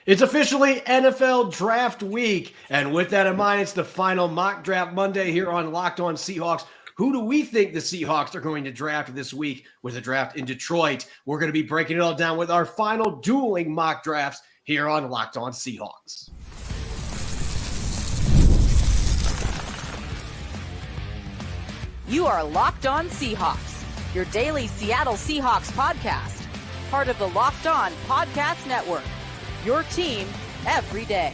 It's officially NFL Draft Week, and with that in mind, it's the final mock draft Monday here on Locked On Seahawks. Who do we think the Seahawks are going to draft this week with a draft in Detroit? We're going to be breaking it all down with our final dueling mock drafts here on Locked On Seahawks. You are Locked On Seahawks, your daily Seattle Seahawks podcast, part of the Locked On Podcast Network. Your team every day.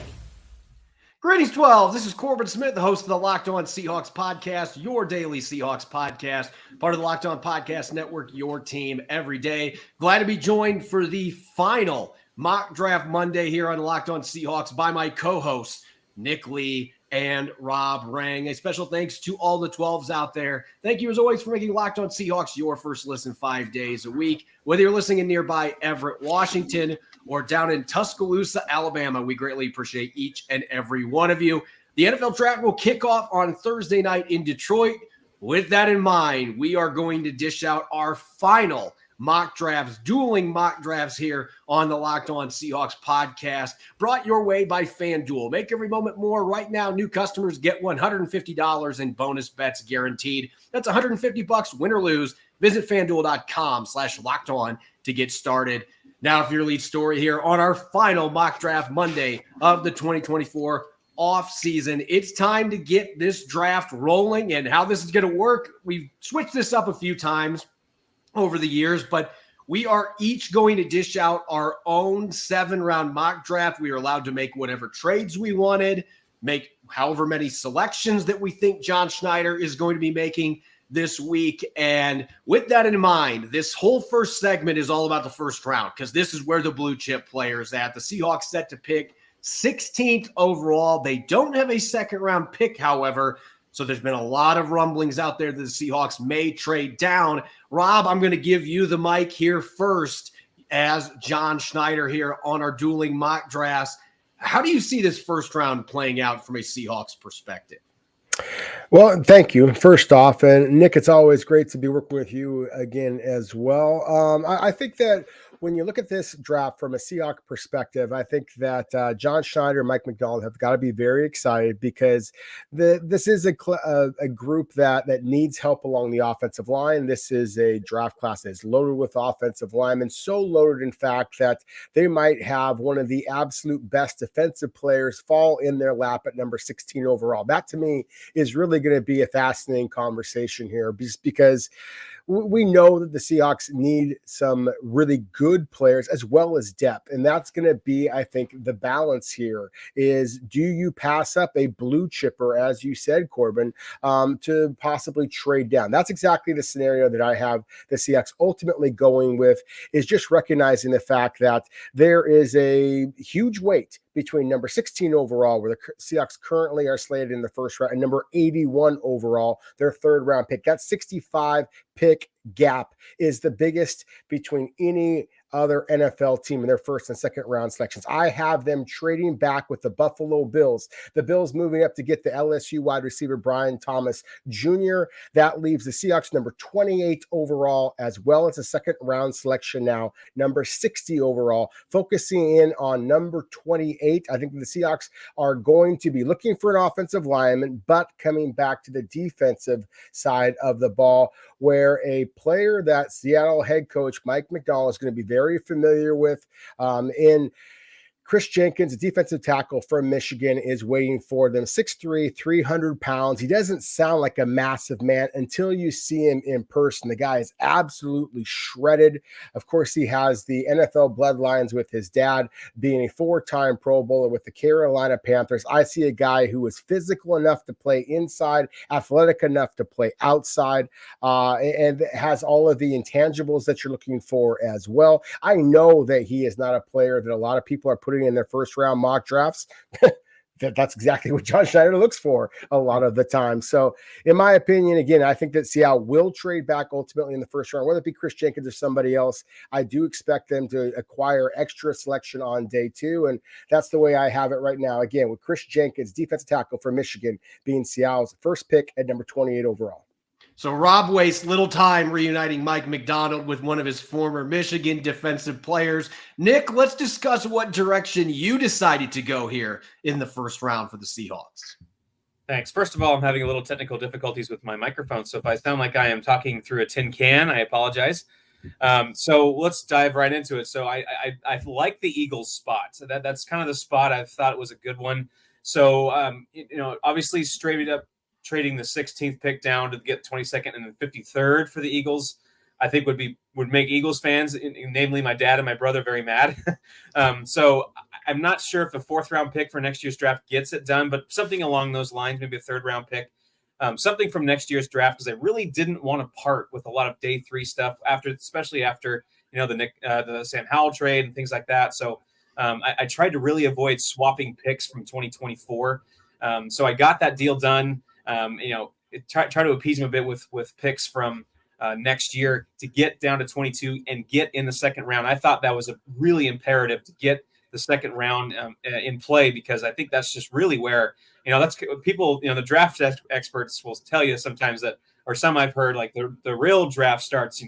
Greetings, 12. This is Corbin Smith, the host of the Locked On Seahawks podcast, your daily Seahawks podcast, part of the Locked On Podcast Network, your team every day. Glad to be joined for the final mock draft Monday here on Locked On Seahawks by my co-hosts, Nick Lee and Rob Rang. A special thanks to all the 12s out there. Thank you, as always, for making Locked On Seahawks your first listen 5 days a week. Whether you're listening in nearby Everett, Washington, or down in Tuscaloosa, Alabama, we greatly appreciate each and every one of you. The NFL Draft will kick off on Thursday night in Detroit. With that in mind, we are going to dish out our final mock drafts, dueling mock drafts here on the Locked On Seahawks podcast, brought your way by FanDuel. Make every moment more. Right now, new customers get $150 in bonus bets guaranteed. That's $150, win or lose. Visit FanDuel.com/lockedon to get started. Now, for your lead story here on our final mock draft Monday of the 2024 offseason, it's time to get this draft rolling. And how this is going to work, we've switched this up a few times over the years, but we are each going to dish out our own 7-round mock draft. We are allowed to make whatever trades we wanted, make however many selections that we think John Schneider is going to be making this week. And with that in mind, this whole first segment is all about the first round, because this is where the blue chip player is at. The Seahawks set to pick 16th overall. They don't have a second round pick, however. So there's been a lot of rumblings out there that the Seahawks may trade down. Rob, I'm going to give you the mic here first as John Schneider here on our dueling mock drafts. How do you see this first round playing out from a Seahawks perspective? Well, thank you, first off. And Nick, it's always great to be working with you again as well. I think that when you look at this draft from a Seahawks perspective, I think that John Schneider and Mike McDonald have got to be very excited, because this is a group that needs help along the offensive line. This is a draft class that is loaded with offensive linemen, so loaded, in fact, that they might have one of the absolute best defensive players fall in their lap at number 16 overall. That, to me, is really going to be a fascinating conversation here, because we know that the Seahawks need some really good players as well as depth. And that's going to be, I think, the balance here is, do you pass up a blue chipper, as you said, Corbin, to possibly trade down? That's exactly the scenario that I have the Seahawks ultimately going with, is just recognizing the fact that there is a huge weight between number 16 overall, where the Seahawks currently are slated in the first round, and number 81 overall, their third round pick. That 65 pick gap is the biggest between any other NFL team in their first and second round selections. I have them trading back with the Buffalo Bills. The Bills moving up to get the LSU wide receiver Brian Thomas Jr. That leaves the Seahawks number 28 overall, as well as a second round selection now, number 60 overall. Focusing in on number 28, I think the Seahawks are going to be looking for an offensive lineman, but coming back to the defensive side of the ball, where a player that Seattle head coach Mike McDonald is going to be very familiar with in Chris Jenkins, a defensive tackle from Michigan, is waiting for them. 6'3", 300 pounds. He doesn't sound like a massive man until you see him in person. The guy is absolutely shredded. Of course, he has the NFL bloodlines with his dad being a 4-time Pro Bowler with the Carolina Panthers. I see a guy who is physical enough to play inside, athletic enough to play outside, and has all of the intangibles that you're looking for as well. I know that he is not a player that a lot of people are putting in their first round mock drafts. That's exactly what John Schneider looks for a lot of the time. So in my opinion, again, I think that Seattle will trade back ultimately in the first round, whether it be Chris Jenkins or somebody else. I do expect them to acquire extra selection on day 2. And that's the way I have it right now. Again, with Chris Jenkins, defensive tackle for Michigan, being Seattle's first pick at number 28 overall. So Rob wastes little time reuniting Mike Macdonald with one of his former Michigan defensive players. Nick, let's discuss what direction you decided to go here in the first round for the Seahawks. Thanks. First of all, I'm having a little technical difficulties with my microphone, so if I sound like I am talking through a tin can, I apologize. So let's dive right into it. So I like the Eagles spot. So that's kind of the spot I thought it was a good one. So obviously straight up trading the 16th pick down to get 22nd and the 53rd for the Eagles, I think would make Eagles fans, namely my dad and my brother, very mad. So I'm not sure if the 4th round pick for next year's draft gets it done, but something along those lines, maybe a 3rd round pick, something from next year's draft, because I really didn't want to part with a lot of day 3 stuff especially after the Sam Howell trade and things like that. So I tried to really avoid swapping picks from 2024. So I got that deal done. Try to appease him a bit with picks from next year to get down to 22 and get in the 2nd round. I thought that was a really imperative to get the 2nd round in play, because I think that's just really where, that's people, the draft experts will tell you sometimes that, or some I've heard, like the real draft starts,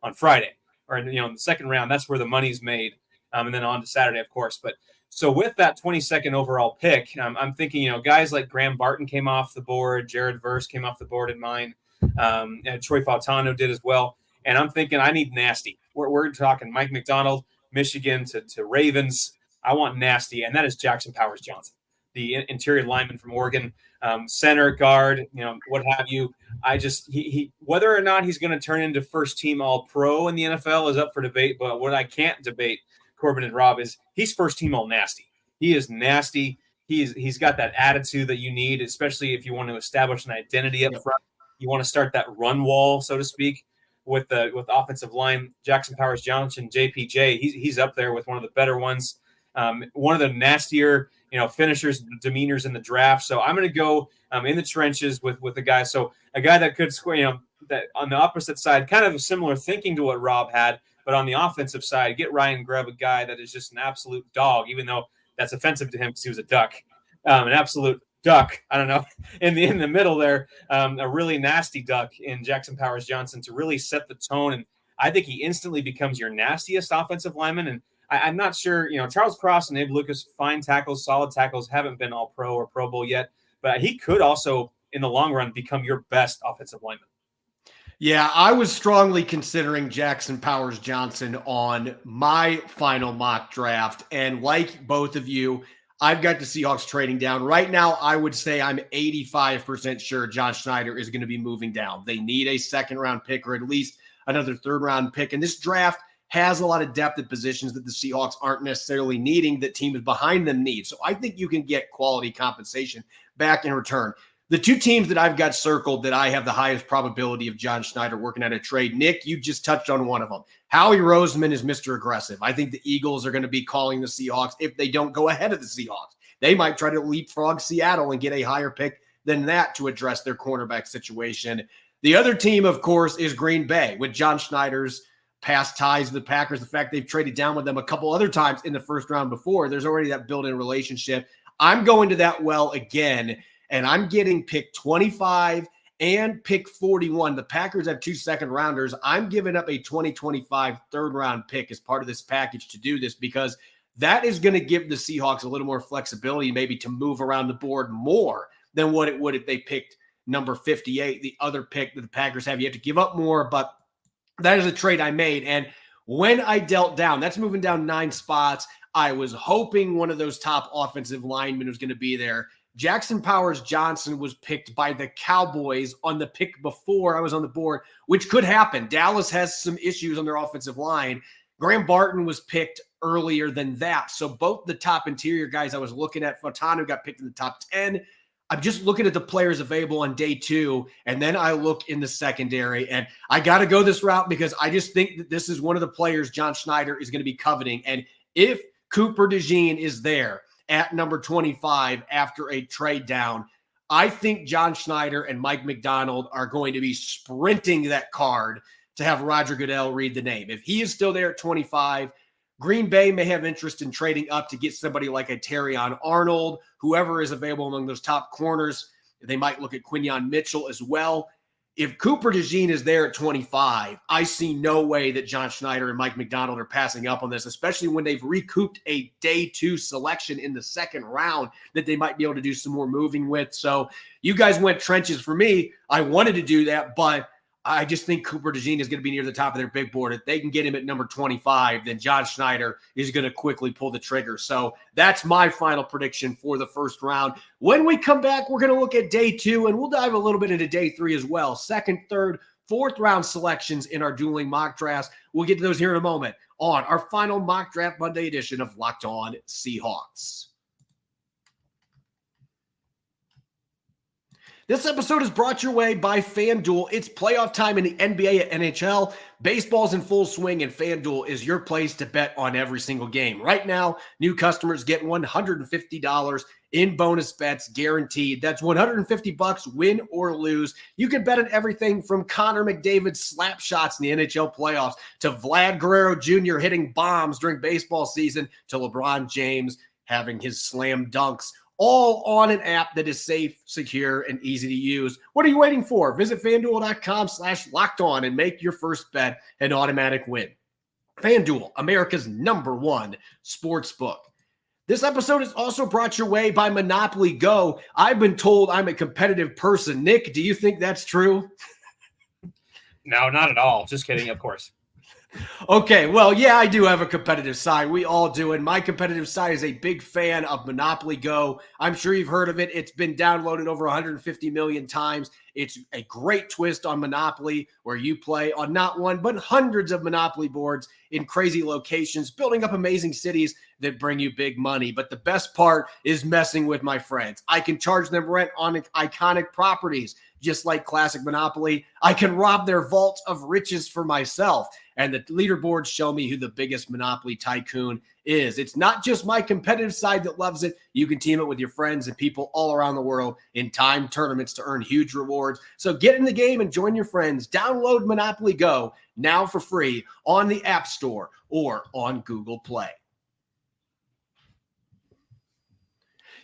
on Friday, or, in the 2nd round, that's where the money's made. And then on to Saturday, of course. But so with that 22nd overall pick, I'm thinking, guys like Graham Barton came off the board, Jared Verse came off the board in mine, and Troy Fautano did as well. And I'm thinking I need nasty. We're talking Mike Macdonald, Michigan to Ravens. I want nasty, and that is Jackson Powers Johnson, the interior lineman from Oregon, center, guard, what have you. He whether or not he's going to turn into first team All-Pro in the NFL is up for debate. But what I can't debate, Corbin and Rob, is he's first team all nasty. He is nasty. He's got that attitude that you need, especially if you want to establish an identity up front. You want to start that run wall, so to speak, with offensive line. Jackson Powers Johnson, JPJ, he's up there with one of the better ones. One of the nastier, finishers, demeanors in the draft. So I'm going to go in the trenches with a guy. So a guy that could score, that on the opposite side, kind of a similar thinking to what Rob had, but on the offensive side, get Ryan Grubb, a guy that is just an absolute dog, even though that's offensive to him because he was a duck, an absolute duck. I don't know. In the middle there, a really nasty duck in Jackson Powers Johnson to really set the tone. And I think he instantly becomes your nastiest offensive lineman. And I'm not sure, Charles Cross and Abe Lucas, fine tackles, solid tackles, haven't been all pro or Pro Bowl yet, but he could also, in the long run, become your best offensive lineman. Yeah, I was strongly considering Jackson Powers Johnson on my final mock draft. And like both of you, I've got the Seahawks trading down. Right now, I would say I'm 85% sure John Schneider is going to be moving down. They need a 2nd round pick or at least another 3rd round pick. And this draft has a lot of depth at positions that the Seahawks aren't necessarily needing, that teams behind them need. So I think you can get quality compensation back in return. The 2 teams that I've got circled that I have the highest probability of John Schneider working out a trade, Nick, you just touched on one of them. Howie Roseman is Mr. Aggressive. I think the Eagles are going to be calling the Seahawks if they don't go ahead of the Seahawks. They might try to leapfrog Seattle and get a higher pick than that to address their cornerback situation. The other team, of course, is Green Bay with John Schneider's past ties with the Packers, the fact they've traded down with them a couple other times in the first round before. There's already that built-in relationship. I'm going to that well again, and I'm getting pick 25 and pick 41. The Packers have 2 2nd rounders. I'm giving up a 2025 3rd round pick as part of this package to do this, because that is going to give the Seahawks a little more flexibility, maybe to move around the board more than what it would if they picked number 58, the other pick that the Packers have. You have to give up more, but that is a trade I made. And when I dealt down, that's moving down 9 spots. I was hoping one of those top offensive linemen was going to be there. Jackson Powers Johnson was picked by the Cowboys on the pick before I was on the board, which could happen. Dallas has some issues on their offensive line. Graham Barton was picked earlier than that. So both the top interior guys I was looking at, Fautano got picked in the top 10. I'm just looking at the players available on day 2, and then I look in the secondary, and I got to go this route because I just think that this is one of the players John Schneider is going to be coveting. And if Cooper DeJean is there at number 25 after a trade down, I think John Schneider and Mike Macdonald are going to be sprinting that card to have Roger Goodell read the name. If he is still there at 25, Green Bay may have interest in trading up to get somebody like a Terrion Arnold, whoever is available among those top corners. They might look at Quinyon Mitchell as well. if Cooper DeJean is there at 25, I see no way that John Schneider and Mike McDonald are passing up on this, especially when they've recouped a day 2 selection in the second round that they might be able to do some more moving with. So you guys went trenches for me. I wanted to do that, but I just think Cooper DeJean is going to be near the top of their big board. If they can get him at number 25, then John Schneider is going to quickly pull the trigger. So that's my final prediction for the first round. When we come back, we're going to look at day 2, and we'll dive a little bit into day 3 as well. Second, third, fourth round selections in our dueling mock drafts. We'll get to those here in a moment on our final mock draft Monday edition of Locked On Seahawks. This episode is brought your way by FanDuel. It's playoff time in the NBA and NHL. Baseball's in full swing, and FanDuel is your place to bet on every single game. Right now, new customers get $150 in bonus bets guaranteed. That's $150 win or lose. You can bet on everything from Connor McDavid's slap shots in the NHL playoffs to Vlad Guerrero Jr. hitting bombs during baseball season to LeBron James having his slam dunks. All on an app that is safe, secure, and easy to use. What are you waiting for? Visit FanDuel.com/lockedon and make your first bet an automatic win. FanDuel, America's #1 sportsbook. This episode is also brought your way by Monopoly Go. I've been told I'm a competitive person. Nick, do you think that's true? No, not at all. Just kidding, of course. Okay, well, yeah, I do have a competitive side. We all do. And my competitive side is a big fan of Monopoly Go. I'm sure you've heard of it. It's been downloaded over 150 million times. It's a great twist on Monopoly where you play on not one, but hundreds of Monopoly boards in crazy locations, building up amazing cities that bring you big money. But the best part is messing with my friends. I can charge them rent on iconic properties, just like classic Monopoly. I can rob their vault of riches for myself. And the leaderboards show me who the biggest Monopoly tycoon is. It's not just my competitive side that loves it. You can team it with your friends and people all around the world in timed tournaments to earn huge rewards. So get in the game and join your friends. Download Monopoly Go now for free on the App Store or on Google Play.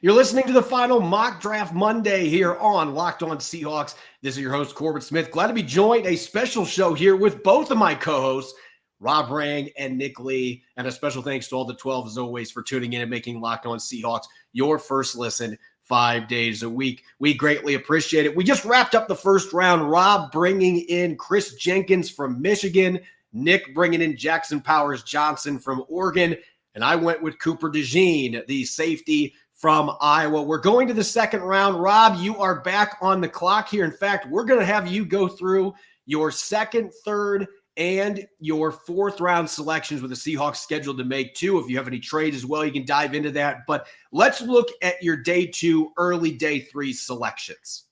You're listening to the final mock draft Monday here on Locked On Seahawks. This is your host, Corbin Smith. Glad to be joined. A special show here with both of my co-hosts, Rob Rang and Nick Lee. And a special thanks to all the 12, as always, for tuning in and making Locked On Seahawks your first listen 5 days a week. We greatly appreciate it. We just wrapped up the first round. Rob bringing in Chris Jenkins from Michigan. Nick bringing in Jackson Powers Johnson from Oregon. And I went with Cooper DeJean, the safety from Iowa. We're going to the second round. Rob, you are back on the clock here. In fact, we're going to have you go through your second, third, and your fourth round selections with the Seahawks scheduled to make 2. If you have any trades as well, you can dive into that. But let's look at your day 2, early day 3 selections.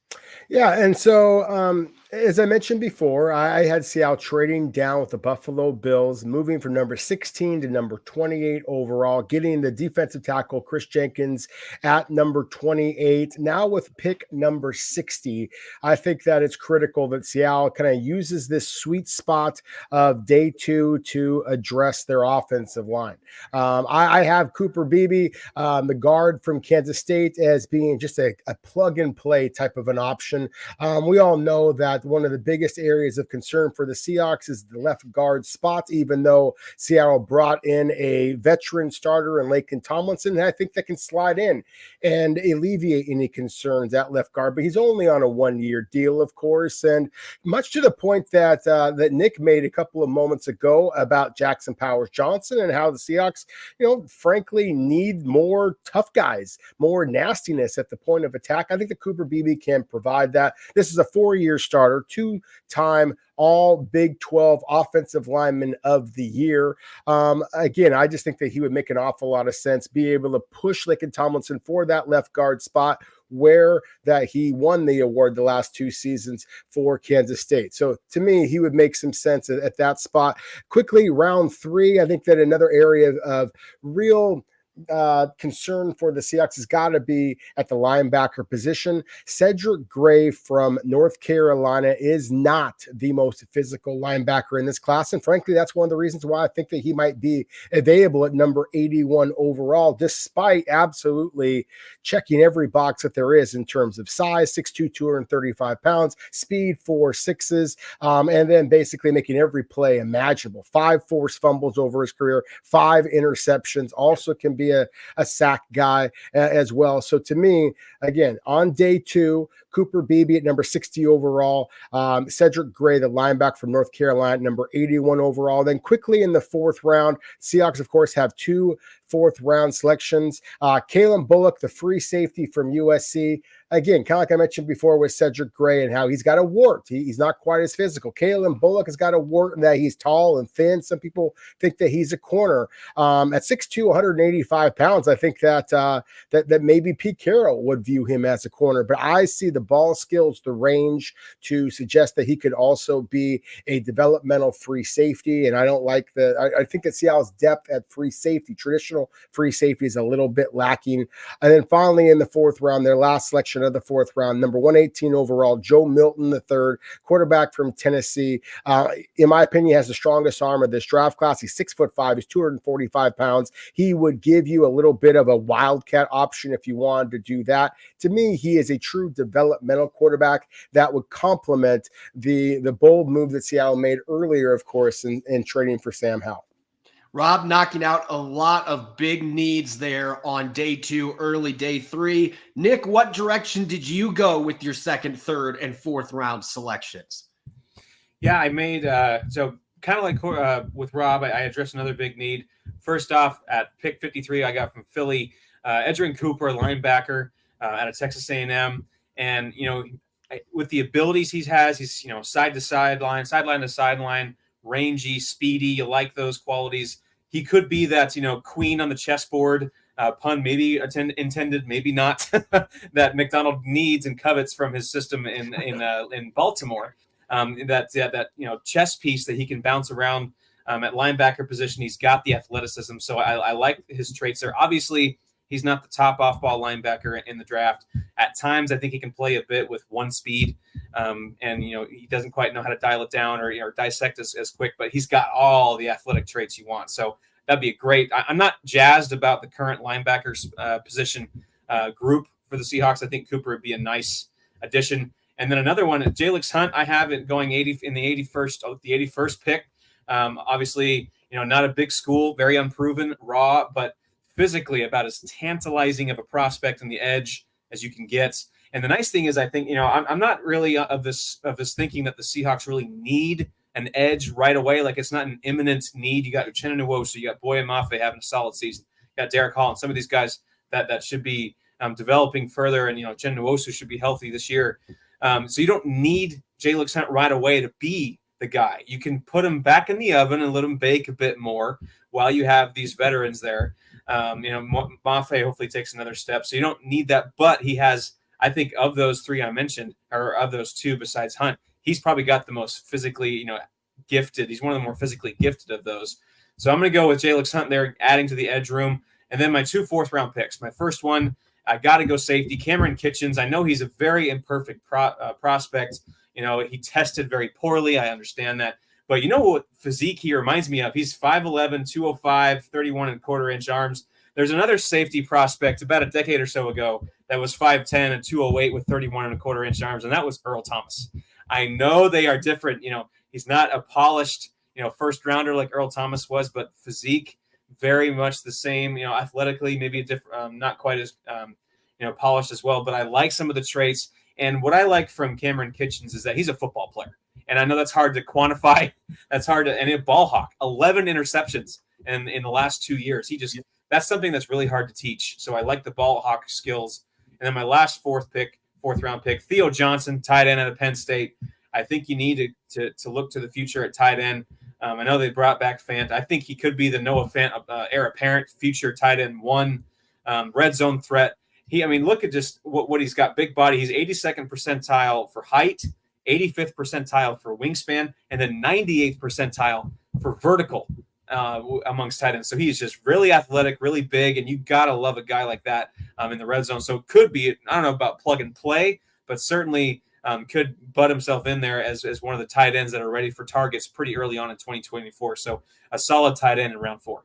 Yeah, and so as I mentioned before, I had Seattle trading down with the Buffalo Bills, moving from number 16 to number 28 overall, getting the defensive tackle Chris Jenkins at number 28. Now with pick number 60, I think that it's critical that Seattle kind of uses this sweet spot of day 2 to address their offensive line. I have Cooper Beebe, the guard from Kansas State, as being just a plug-and-play type of an option. We all know that one of the biggest areas of concern for the Seahawks is the left guard spot, even though Seattle brought in a veteran starter in Laken Tomlinson. And I think that can slide in and alleviate any concerns at left guard. But he's only on a 1-year deal, of course. And much to the point that that Nick made a couple of moments ago about Jackson Powers Johnson and how the Seahawks, frankly, need more tough guys, more nastiness at the point of attack. I think the Cooper Beebe can provide that. This is a 4-year starter, 2-time all Big 12 offensive lineman of the year. Again, I just think that he would make an awful lot of sense, be able to push Laken Tomlinson for that left guard spot where that he won the award the last 2 seasons for Kansas State. So to me, he would make some sense at that spot. Quickly, round 3, I think that another area of real concern for the Seahawks has got to be at the linebacker position. Cedric Gray from North Carolina is not the most physical linebacker in this class, and frankly, that's one of the reasons why I think that he might be available at number 81 overall, despite absolutely checking every box that there is in terms of size, 6'2", 235 pounds, speed, 4.6s, and then basically making every play imaginable. 5 forced fumbles over his career, 5 interceptions, also can be a sack guy as well. So to me, again, on day 2, Cooper Beebe at number 60 overall, Cedric Gray, the linebacker from North Carolina, number 81 overall. Then quickly in the 4th round, Seahawks, of course, have 2 4th-round selections. Kalen Bullock, the free safety from USC. Again, kind of like I mentioned before with Cedric Gray and how he's got a wart. He's not quite as physical. Kalen Bullock has got a wart in that he's tall and thin. Some people think that he's a corner. At 6'2", 185 pounds, I think that maybe Pete Carroll would view him as a corner. But I see the ball skills, the range to suggest that he could also be a developmental free safety. And I don't like I think that Seattle's depth at free safety, traditional free safety, is a little bit lacking. And then finally in the 4th round, their last selection of the 4th round, number 118 overall, Joe Milton III, quarterback from Tennessee. In my opinion, has the strongest arm of this draft class. He's 6'5", he's 245 pounds. He would give you a little bit of a wildcat option if you wanted to do that. To me, he is a true developmental quarterback that would complement the bold move that Seattle made earlier, of course, in trading for Sam Howell. Rob knocking out a lot of big needs there on day 2, early day 3. Nick, what direction did you go with your 2nd, 3rd, and 4th round selections? Yeah, I made so kind of like with Rob, I addressed another big need. First off, at pick 53, I got from Philly, Edgerrin Cooper, linebacker out of Texas A&M. And, with the abilities he has, he's, side to sideline to sideline, rangy, speedy. You like those qualities. He could be that, queen on the chessboard, pun maybe intended, maybe not, that McDonald needs and covets from his system in Baltimore. That chess piece that he can bounce around at linebacker position. He's got the athleticism, so I like his traits there. Obviously, he's not the top off-ball linebacker in the draft. At times, I think he can play a bit with one speed, and he doesn't quite know how to dial it down or dissect as quick. But he's got all the athletic traits you want, so that'd be a great. I'm not jazzed about the current linebackers position group for the Seahawks. I think Cooper would be a nice addition. And then another one, Jalix Hunt, I have it going 80 in the 81st pick. Obviously, not a big school, very unproven, raw, but physically about as tantalizing of a prospect on the edge as you can get. And the nice thing is, I think, I'm not really of this thinking that the Seahawks really need an edge right away. Like, it's not an imminent need. You got Uchenna Nwosu, you got Boye Mafe having a solid season. You got Derek Hall and some of these guys that should be developing further. And, Uchenna Nwosu should be healthy this year. So you don't need Jalix Hunt right away to be the guy. You can put him back in the oven and let him bake a bit more while you have these veterans there. Mafe hopefully takes another step. So you don't need that. But he has, I think, of those 3 I mentioned, or of those 2 besides Hunt, he's probably got the most physically, gifted. He's one of the more physically gifted of those. So I'm going to go with Jalix Hunt there, adding to the edge room. And then my 2 4th-round picks. My first one, I got to go safety, Cameron Kitchens. I know he's a very imperfect prospect. He tested very poorly. I understand that. But what physique he reminds me of? He's 5'11", 205, 31 and quarter inch arms. There's another safety prospect about a decade or so ago that was 5'10" and 208 with 31 and a quarter inch arms, and that was Earl Thomas. I know they are different. He's not a polished, first rounder like Earl Thomas was, but physique very much the same. Athletically maybe a different, not quite as polished as well. But I like some of the traits. And what I like from Cameron Kitchens is that he's a football player. And I know that's hard to quantify. That's hard to, and a ball hawk, 11 interceptions in the last 2 years. That's something that's really hard to teach. So I like the ball hawk skills. And then my last 4th-round pick, Theo Johnson, tight end out of Penn State. I think you need to look to the future at tight end. I know they brought back Fant. I think he could be the Noah Fant heir apparent, future tight end 1, red zone threat. Look at just what he's got. Big body. He's 82nd percentile for height, 85th percentile for wingspan, and then 98th percentile for vertical amongst tight ends. So he's just really athletic, really big, and you got to love a guy like that in the red zone. So it could be, I don't know about plug and play, but certainly could butt himself in there as one of the tight ends that are ready for targets pretty early on in 2024. So a solid tight end in round 4.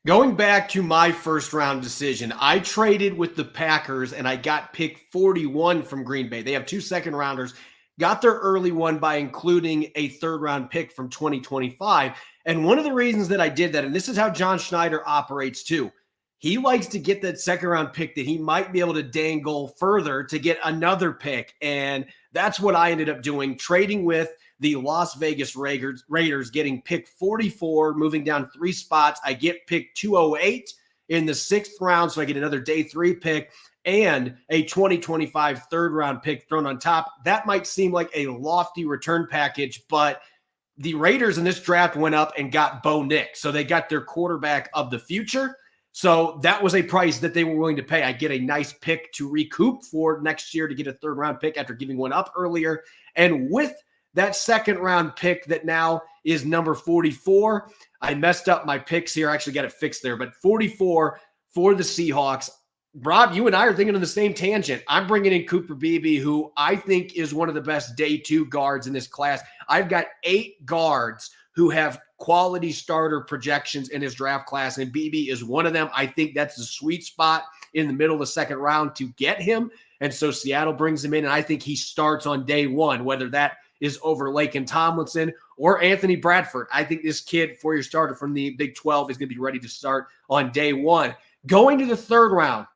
Going back to my first round decision, I traded with the Packers and I got pick 41 from Green Bay. They have 2 second rounders, got their early one by including a third round pick from 2025. And one of the reasons that I did that, and this is how John Schneider operates too, he likes to get that second round pick that he might be able to dangle further to get another pick. And that's what I ended up doing, trading with the Las Vegas Raiders, getting pick 44, moving down 3 spots. I get pick 208 in the 6th round, so I get another day 3 pick and a 2025 third round pick thrown on top. That might seem like a lofty return package, but the Raiders in this draft went up and got Bo Nix. So they got their quarterback of the future. So that was a price that they were willing to pay. I get a nice pick to recoup for next year to get a third round pick after giving one up earlier. And with that second round pick that now is number 44, I messed up my picks here. I actually got it fixed there, but 44 for the Seahawks. Rob, you and I are thinking on the same tangent. I'm bringing in Cooper Beebe, who I think is one of the best day 2 guards in this class. I've got 8 guards who have quality starter projections in his draft class, and Beebe is one of them. I think that's the sweet spot in the middle of the second round to get him. And so Seattle brings him in, and I think he starts on day 1, whether that is over Laken Tomlinson or Anthony Bradford. I think this kid, 4-year starter from the Big 12, is going to be ready to start on day 1. Going to the third round,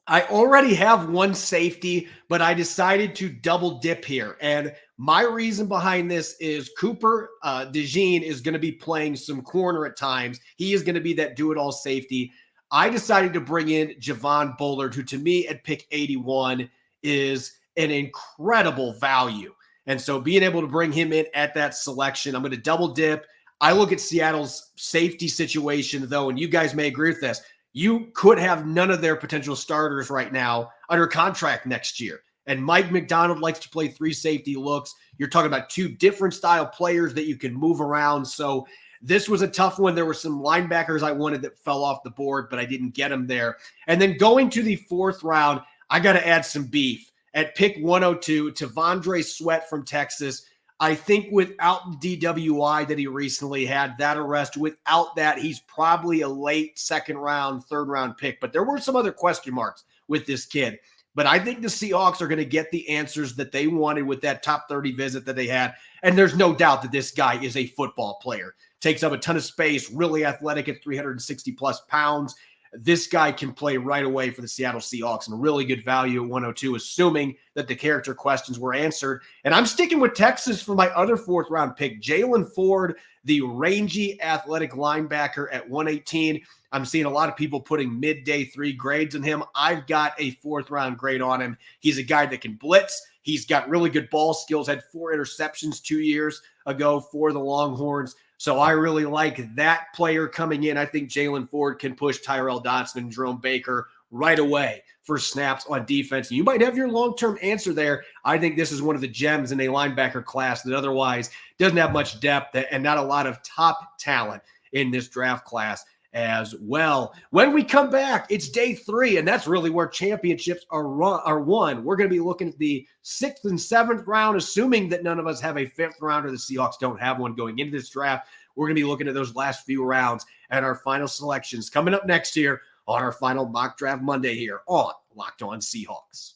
I already have one safety, but I decided to double dip here. And my reason behind this is Cooper DeJean is going to be playing some corner at times. He is going to be that do-it-all safety. I decided to bring in Javon Bullard, who to me at pick 81 is an incredible value. And so being able to bring him in at that selection, I'm going to double dip. I look at Seattle's safety situation, though, and you guys may agree with this. You could have none of their potential starters right now under contract next year. And Mike McDonald likes to play 3 safety looks. You're talking about 2 different style players that you can move around. So this was a tough one. There were some linebackers I wanted that fell off the board, but I didn't get them there. And then going to the 4th round, I got to add some beef. At pick 102, T'Vondre Sweat from Texas. I think without the DWI that he recently had, that arrest, without that, he's probably a late second round, third round pick. But there were some other question marks with this kid. But I think the Seahawks are going to get the answers that they wanted with that top 30 visit that they had. And there's no doubt that this guy is a football player. Takes up a ton of space, really athletic at 360 plus pounds. This guy can play right away for the Seattle Seahawks and really good value at 102, assuming that the character questions were answered. And I'm sticking with Texas for my other 4th round pick, Jalen Ford, the rangy athletic linebacker at 118. I'm seeing a lot of people putting mid-day 3 grades on him. I've got a 4th round grade on him. He's a guy that can blitz. He's got really good ball skills, had 4 interceptions 2 years ago for the Longhorns. So I really like that player coming in. I think Jalen Ford can push Tyrell Dodson and Jerome Baker right away for snaps on defense. You might have your long-term answer there. I think this is one of the gems in a linebacker class that otherwise doesn't have much depth and not a lot of top talent in this draft class as well. When we come back, it's day 3, and that's really where championships are won. We're going to be looking at the 6th and 7th round, assuming that none of us have a 5th round or the Seahawks don't have one going into this draft. We're going to be looking at those last few rounds and our final selections coming up next year on our final mock draft Monday here on Locked On Seahawks.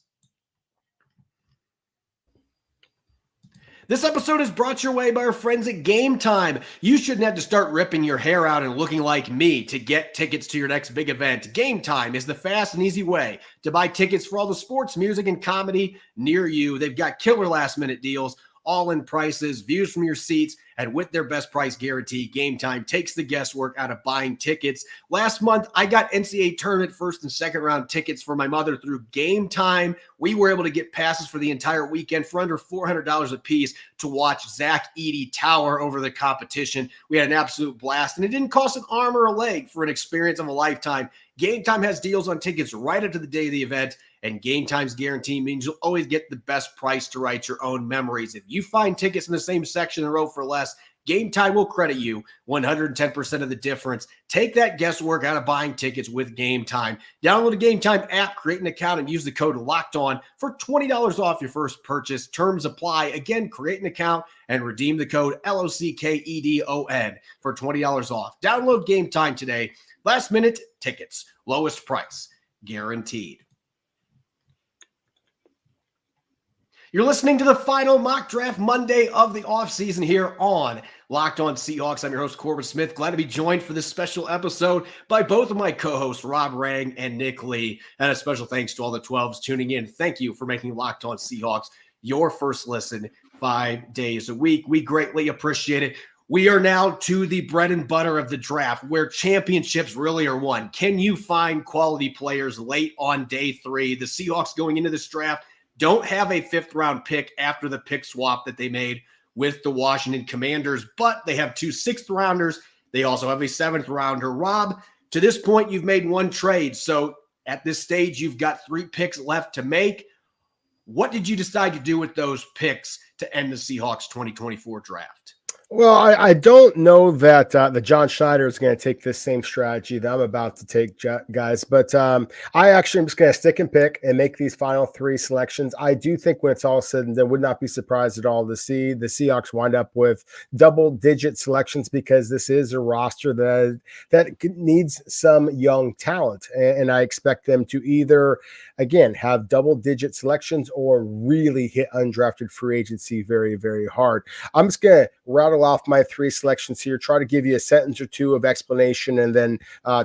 This episode is brought your way by our friends at Game Time. You shouldn't have to start ripping your hair out and looking like me to get tickets to your next big event. Game Time is the fast and easy way to buy tickets for all the sports, music, and comedy near you. They've got killer last-minute deals, all-in prices, views from your seats, and with their best price guarantee, Game Time takes the guesswork out of buying tickets. Last month, I got NCAA tournament 1st and 2nd round tickets for my mother through Game Time. We were able to get passes for the entire weekend for under $400 a piece to watch Zach Edey tower over the competition. We had an absolute blast, and it didn't cost an arm or a leg for an experience of a lifetime. Game Time has deals on tickets right up to the day of the event, and Game Time's guarantee means you'll always get the best price to write your own memories. If you find tickets in the same section in a row for less, Game Time will credit you 110% of the difference. Take that guesswork out of buying tickets with Game Time. Download a Game Time app, create an account, and use the code LOCKEDON for $20 off your first purchase. Terms apply. Again, create an account and redeem the code LOCKEDON for $20 off. Download Game Time today. Last minute tickets, lowest price, guaranteed. You're listening to the final mock draft Monday of the offseason here on Locked On Seahawks. I'm your host, Corbin Smith. Glad to be joined for this special episode by both of my co-hosts, Rob Rang and Nick Lee. And a special thanks to all the 12s tuning in. Thank you for making Locked On Seahawks your first listen 5 days a week. We greatly appreciate it. We are now to the bread and butter of the draft, where championships really are won. Can you find quality players late on day 3? The Seahawks going into this draft don't have a 5th-round pick after the pick swap that they made with the Washington Commanders, but they have 2 6th-rounders. They also have a 7th-rounder. Rob, to this point, you've made 1 trade. So at this stage, you've got 3 picks left to make. What did you decide to do with those picks to end the Seahawks 2024 draft? Well, I don't know that the John Schneider is going to take this same strategy that I'm about to take, guys. But I actually am just going to stick and pick and make these final 3 selections. I do think when it's all said and done, would not be surprised at all to see the Seahawks wind up with double-digit selections, because this is a roster that needs some young talent. And I expect them to either, again, have double-digit selections or really hit undrafted free agency very, very hard. I'm just going to rattle off my 3 selections here, try to give you a sentence or 2 of explanation, and then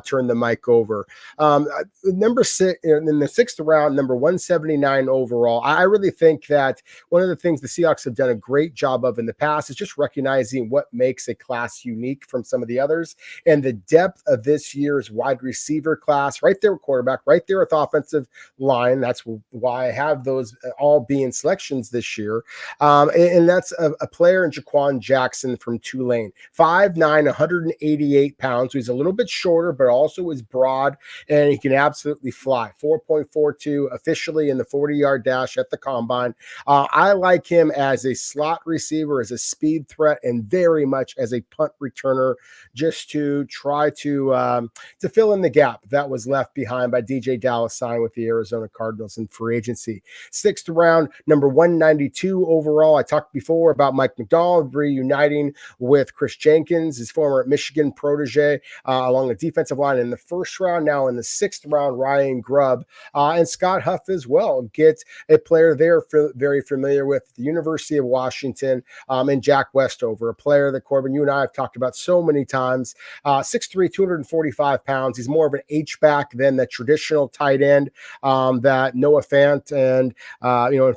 turn the mic over. Number 6, in the 6th round, number 179 overall. I really think that one of the things the Seahawks have done a great job of in the past is just recognizing what makes a class unique from some of the others. And the depth of this year's wide receiver class, right there with quarterback, right there with offensive line. That's why I have those all being selections this year. And that's a player in Jaquan Jackson from Tulane, 5'9", 188 pounds. So he's a little bit shorter, but also is broad, and he can absolutely fly. 4.42 officially in the 40-yard dash at the combine. I like him as a slot receiver, as a speed threat, and very much as a punt returner, just to try to fill in the gap that was left behind by DJ Dallas signing with the Arizona Cardinals in free agency. 6th round, number 192 overall. I talked before about Mike McDonald reuniting with Chris Jenkins, his former Michigan protege, along the defensive line in the 1st round. Now in the 6th round, Ryan Grubb and Scott Huff as well get a player they're very familiar with, the University of Washington, and Jack Westover, a player that, Corbin, you and I have talked about so many times. 6'3", 245 pounds. He's more of an H-back than the traditional tight end that Noah Fant and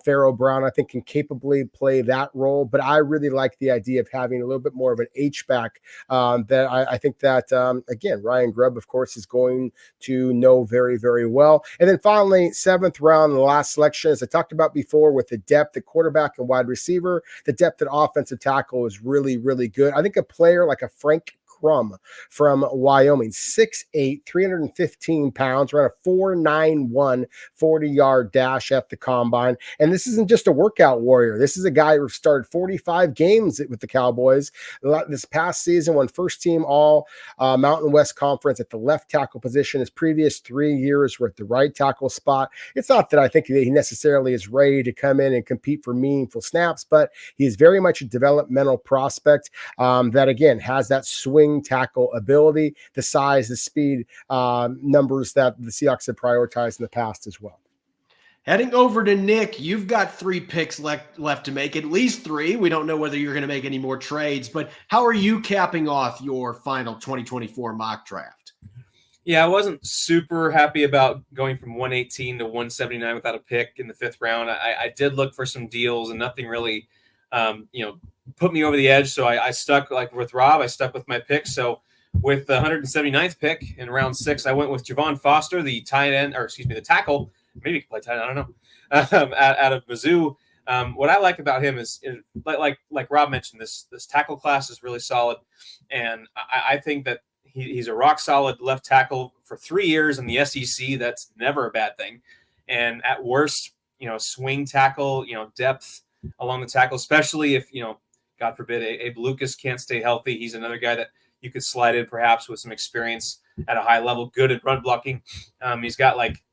Pharaoh Brown, I think, can capably play that role. But I really like the idea of having a little bit more of an H-back that I think that, again, Ryan Grubb, of course, is going to know very, very well. And then finally, 7th round, the last selection, as I talked about before, with the depth at quarterback and wide receiver, the depth at offensive tackle is really, really good. I think a player like a Frank Crum from Wyoming, 6'8", 315 pounds, ran a 4.91 40-yard dash at the combine. And this isn't just a workout warrior. This is a guy who started 45 games with the Cowboys this past season, won first team all Mountain West Conference at the left tackle position. His previous 3 years were at the right tackle spot. It's not that I think that he necessarily is ready to come in and compete for meaningful snaps, but he's very much a developmental prospect that, again, has that swing tackle ability, the size, the speed numbers that the Seahawks have prioritized in the past as well. Heading over to Nick, you've got 3 picks left to make, at least 3. We don't know whether you're going to make any more trades, but how are you capping off your final 2024 mock draft? Yeah, I wasn't super happy about going from 118 to 179 without a pick in the 5th round. I did look for some deals, and nothing really put me over the edge. So I stuck, like with Rob, I stuck with my pick. So with the 179th pick in round 6, I went with Javon Foster, the the tackle. Maybe he can play tight end, I don't know. Out of Mizzou. What I like about him is like Rob mentioned, this tackle class is really solid. And I think that he's a rock solid left tackle for 3 years in the SEC. That's never a bad thing. And at worst, swing tackle, depth along the tackle, especially if, God forbid, Abe Lucas can't stay healthy. He's another guy that you could slide in perhaps with some experience at a high level, good at run blocking. He's got like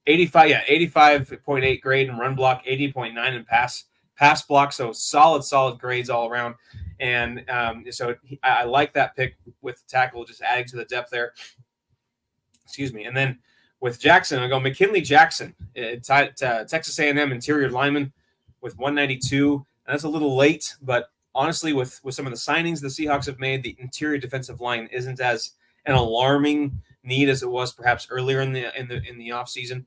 85.8 grade in run block, 80.9 in pass block. So solid grades all around. And I like that pick with the tackle, just adding to the depth there. Excuse me. And then with Jackson, I go McKinley Jackson, Texas A&M interior lineman with 192. And that's a little late, but honestly, with some of the signings the Seahawks have made, the interior defensive line isn't as an alarming need as it was perhaps earlier in the offseason.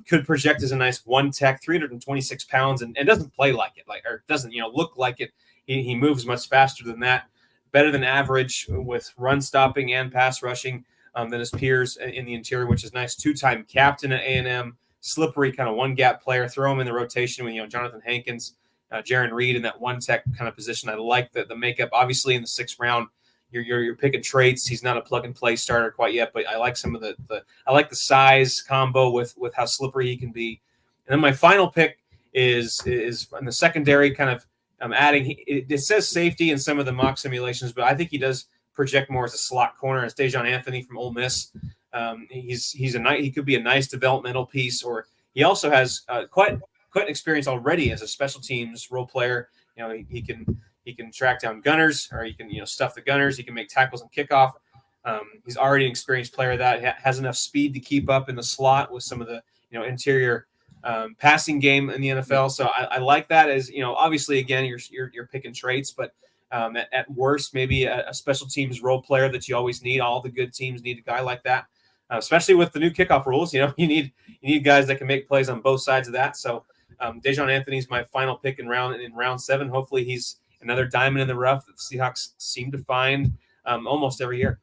Could project as a nice one tech, 326 pounds, and doesn't play like it, or doesn't look like it. He moves much faster than that. Better than average with run stopping and pass rushing than his peers in the interior, which is nice. 2-time captain at A&M, slippery kind of one gap player. Throw him in the rotation with Jonathan Hankins, Jaron Reed in that one tech kind of position. I like the makeup. Obviously, in the 6th round, you're picking traits. He's not a plug and play starter quite yet, but I like some of I like the size combo with how slippery he can be. And then my final pick is in the secondary, kind of adding. It says safety in some of the mock simulations, but I think he does project more as a slot corner. It's Dejon Anthony from Ole Miss. He could be a nice developmental piece, or he also has quite experience already as a special teams role player. He can track down gunners, or he can stuff the gunners. He can make tackles and kickoff. He's already an experienced player that has enough speed to keep up in the slot with some of the interior passing game in the NFL. So I like that. As obviously again you're picking traits, but at worst maybe a special teams role player that you always need. All the good teams need a guy like that, especially with the new kickoff rules. You need guys that can make plays on both sides of that. So Dejon Anthony's my final pick in round 7. Hopefully he's another diamond in the rough that the Seahawks seem to find almost every year.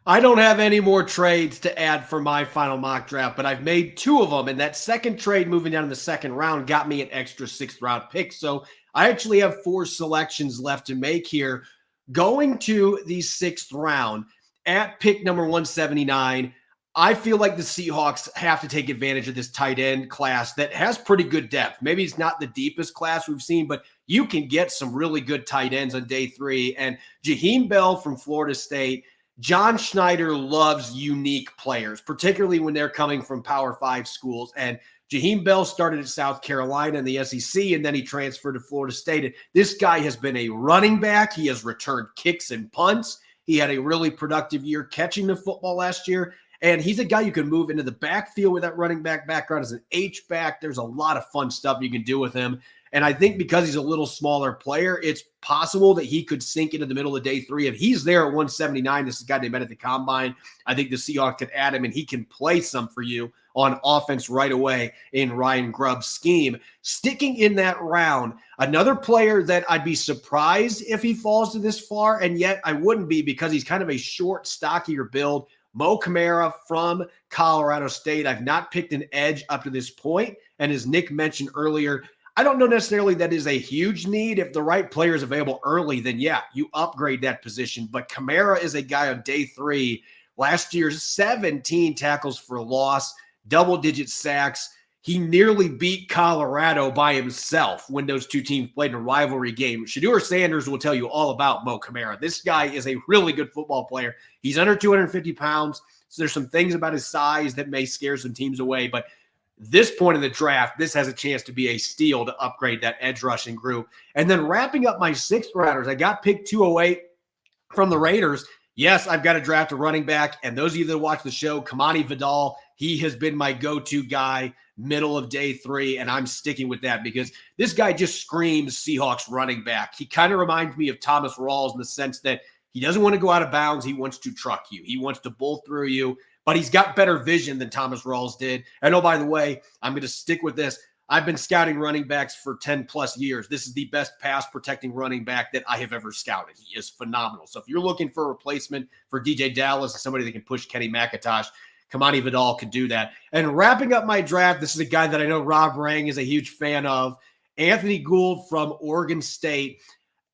I don't have any more trades to add for my final mock draft, but I've made 2 of them. And that second trade moving down in the 2nd round got me an extra 6th round pick. So I actually have 4 selections left to make here. Going to the 6th round at pick number 179, I feel like the Seahawks have to take advantage of this tight end class that has pretty good depth. Maybe it's not the deepest class we've seen, but you can get some really good tight ends on day 3. And Jaheim Bell from Florida State, John Schneider loves unique players, particularly when they're coming from Power 5 schools. And Jaheim Bell started at South Carolina in the SEC, and then he transferred to Florida State. And this guy has been a running back. He has returned kicks and punts. He had a really productive year catching the football last year. And he's a guy you can move into the backfield with that running back background as an H-back. There's a lot of fun stuff you can do with him. And I think because he's a little smaller player, it's possible that he could sink into the middle of day 3. If he's there at 179, this is a guy they met at the combine. I think the Seahawks could add him, and he can play some for you on offense right away in Ryan Grubb's scheme. Sticking in that round, another player that I'd be surprised if he falls to this far, and yet I wouldn't be because he's kind of a short, stockier build. Mo Kamara from Colorado State. I've not picked an edge up to this point, and as Nick mentioned earlier, I don't know necessarily that is a huge need. If the right player is available early, then yeah, you upgrade that position. But Kamara is a guy on day 3. Last year's 17 tackles for loss, double-digit sacks. He nearly beat Colorado by himself when those 2 teams played in a rivalry game. Shedeur Sanders will tell you all about Mo Kamara. This guy is a really good football player. He's under 250 pounds, so there's some things about his size that may scare some teams away, but this point in the draft, this has a chance to be a steal to upgrade that edge rushing group. And then wrapping up my 6th rounders, I got pick 208 from the Raiders. Yes, I've got to draft a running back, and those of you that watch the show, Kamani Vidal, he has been my go-to guy middle of day 3, and I'm sticking with that because this guy just screams Seahawks running back. He kind of reminds me of Thomas Rawls in the sense that he doesn't want to go out of bounds. He wants to truck you. He wants to bull through you. But he's got better vision than Thomas Rawls did. And oh, by the way, I'm going to stick with this. I've been scouting running backs for 10 plus years. This is the best pass protecting running back that I have ever scouted. He is phenomenal. So if you're looking for a replacement for DJ Dallas and somebody that can push Kenny McIntosh, Kamani Vidal could do that. And wrapping up my draft, this is a guy that I know Rob Rang is a huge fan of, Anthony Gould from Oregon State.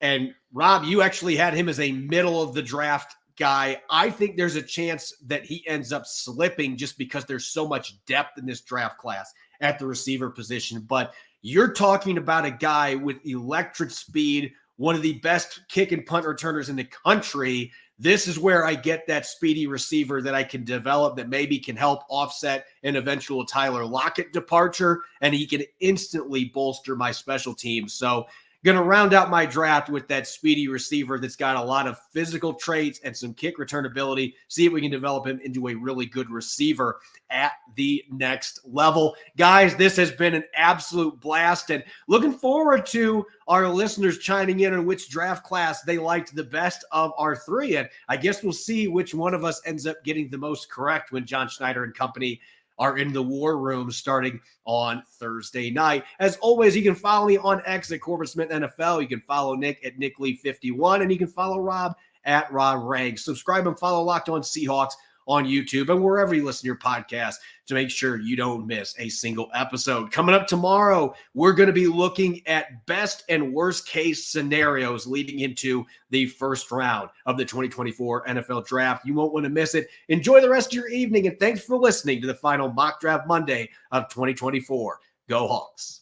And Rob, you actually had him as a middle of the draft guy. I think there's a chance that he ends up slipping just because there's so much depth in this draft class at the receiver position. But you're talking about a guy with electric speed, one of the best kick and punt returners in the country. This is where I get that speedy receiver that I can develop that maybe can help offset an eventual Tyler Lockett departure, and he can instantly bolster my special teams. So going to round out my draft with that speedy receiver that's got a lot of physical traits and some kick return ability. See if we can develop him into a really good receiver at the next level. Guys, this has been an absolute blast, and looking forward to our listeners chiming in on which draft class they liked the best of our three. And I guess we'll see which one of us ends up getting the most correct when John Schneider and company are in the war room starting on Thursday night. As always, you can follow me on X at Corbin Smith NFL. You can follow Nick at NickLee51, and you can follow Rob at Rob Ranks. Subscribe and follow Locked On Seahawks on YouTube and wherever you listen to your podcast to make sure you don't miss a single episode. Coming up tomorrow, we're going to be looking at best and worst case scenarios leading into the first round of the 2024 NFL Draft. You won't want to miss it. Enjoy the rest of your evening, and thanks for listening to the final Mock Draft Monday of 2024. Go Hawks.